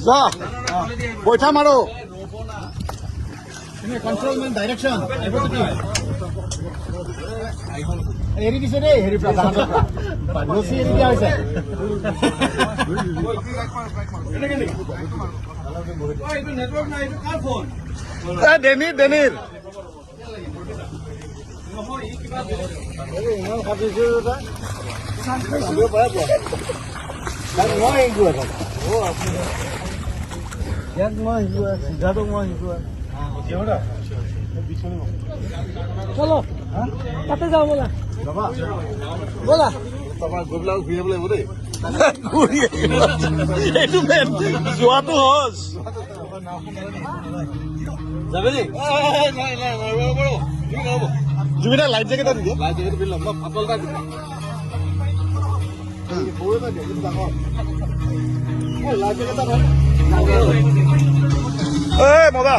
যা বৈঠা মাৰো কন্ট্ৰলমেণ্ট ডাইৰেকশ্যন এৰি দিছে দেই হেৰি পৰা ৰছী এৰি দিয়া হৈছে ডেনিৰ চলো তাতে যাওঁ ব'লা ব'লা এইটো যোৱাটো সহজ জুবিনা লাইফ জেকেট এটা দিয়ে মজা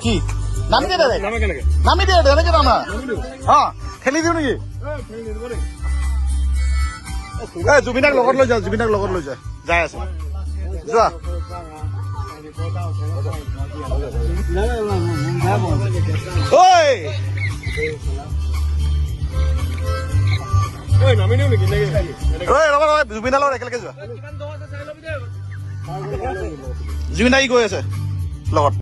কি নামি দিয়ে নামি দিয়ে এনেকে নামা খেলি দিওঁ নেকি জুবিনাক লগত লৈ যা যাই আছে যোৱা জুবিনাৰ লগত একেলগে যোৱা জুবিনা ই গৈ আছে লগত